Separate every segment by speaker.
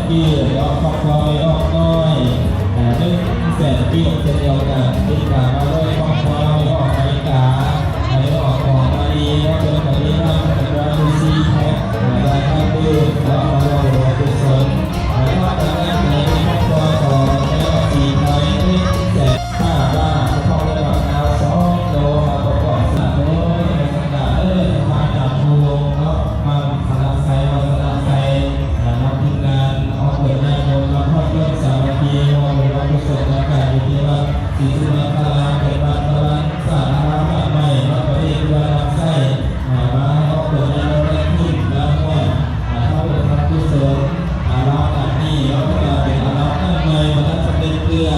Speaker 1: กียอดครอบครัวไม่ออกน้อย100,000 กีเช่นเดียวกันติดตามมาด้วยครอบครัวไม่ออกนาฬิกาไม่ออกของมาดีแล้วเป็นแบบนี้นะเป็นวันดูซีแพ็ครายการดูแล้วมาลงหัวกุศลแล้วก็จะได้ในครอบครัวของแม่จีไทย100,000 บ้านพ่อระดับดาว2 โลมาประกอบสระโน้ยสระมาจากภูลงเนาะมาสระไซมาสระไซนำทีมงานออกเปิดงานโดยมาทอดยอดสามัคคีมองเป็นวันกุศลในการอยู่ที่ว่าศรีสุวรรณพลาเป็นบ้านพลังสาธารณะใหม่มาประเทศวันลำไส้มาออกเปิดงานแรกขึ้นแล้วว่าเข้าไปทำกุศลเราจากนี้เราก็เป็นเราตั้งใหม่มาตั้งสำเร็จเพื่อ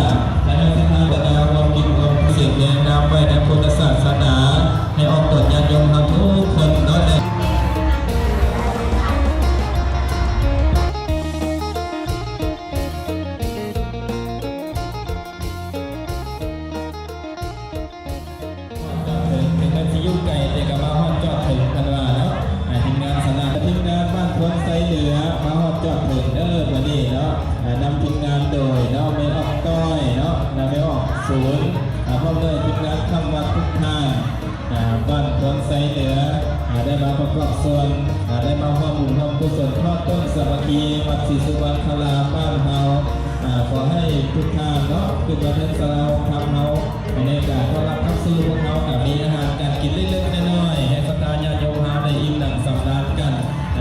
Speaker 1: และในสถานประดาวเรากินรวมเสียงเรียนนำไว้ในพุทธศาสนาให้ออกตรวจญาติโยมทำทุกคนเนาะยุ่งไก่แต่กับมาฮอดจอดถึงกันว่าแล้วทีมงานสนามทีมงานบ้านพวนไซเหลือมาฮอดจอดถึงวันนี้เนาะนำทีมงานโดยเนาะไม่ออกต้อยเนาะไม่ออกศูนย์พร้อมด้วยทีมงานทำวัดทุกท่านบ้านพวนไซเหลือได้มาประกอบส่วนได้มาร่วมบุญร่วมกุศลทอดต้นสามัคคีวัดศรีสุวรรณพลาบ้านเฮาขอให้ทุกท่านเนาะคือประเทศเราทำเฮาในการต้อนรับเข้าสู่พวกเขากับมีอาหารการกินเล็กๆน้อยๆให้สตาญาโยมหาได้อิ่มหนังสำราญกัน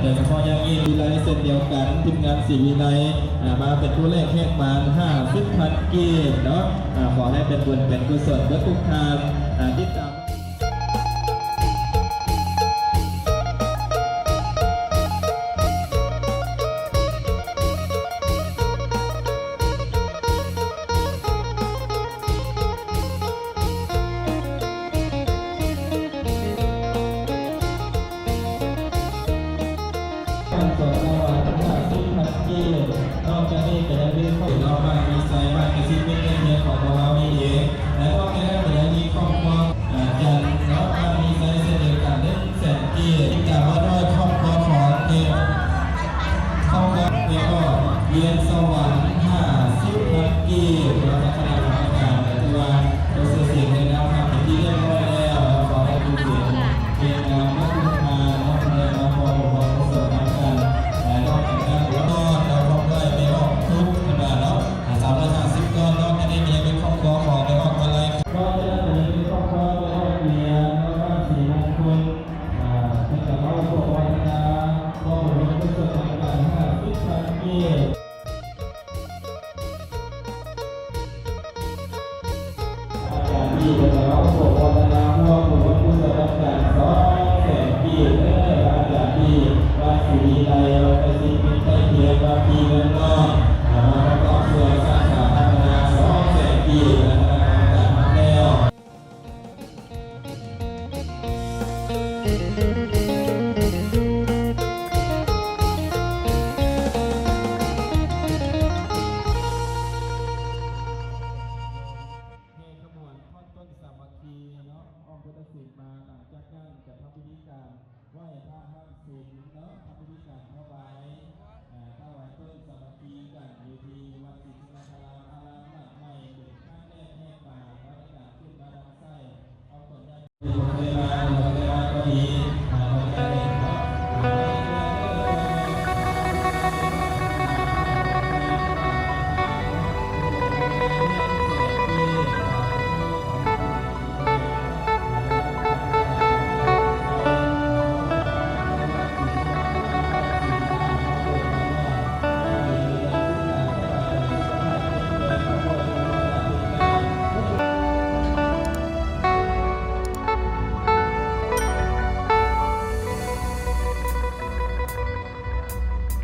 Speaker 1: โดยเฉพาะอย่างยิ่งวิไลเส้นเดียวกันทีมงาน4 วิไลมาเป็นผู้แรกแขกมา50,000 กีบเนาะขอให้เป็นบุญเป็นกุศลเพื่อทุกท่านติดตามนอกจากนี้เป็นเรื่องของเราบ้านมีไซบ้านกระซิบเป็นเรื่องของเรามีเองแล้วก็แค่เป็นมีครอบครัวจันแล้วบ้านมีไซเสด็จกัน100,000 กีจากว่าด้วยครอบครัวของเนี่ยครอบครัวเนี่ยก็เรียนสวรรค์50,000 กีเราจะขนาดของการแต่ตัวเราเสียงในน้ำทำเป็นที่เรียบร้อยแล้วขอให้ดูเสียงเรียนงานนักบุญมานักเรียนมาพอหลวงพ่อประสบการณ์กันแล้วก็การหัวรอดเราพร้อมด้วยไม่ออกทุกข์นะเนาะ350 ก้อนเนาะอันนี้มีเป็นครอบครัวของไม่ออกอะไรก็จะได้เป็นครอบครัวไม่ออกเมียแล้วก็4 มงคลที่จะเข้าพวกวันนาก็หลวงพ่อประสบการณ์50,000 กีที่จะเราโปรดวัฒนาพวกหลวงพุทธรัตน์200,000 กีอาจารย์ที่วัดศรีไลเราไปสิเป็นใต้เทียนบางทีนั้นก็มาประกอบส่วนสาขาพัฒนา200,000 กีนะครับการแนวพุทธศิลป์มาหลังจากนั้นจะทำพิธีการไหว้พระห้างศีลเนาะ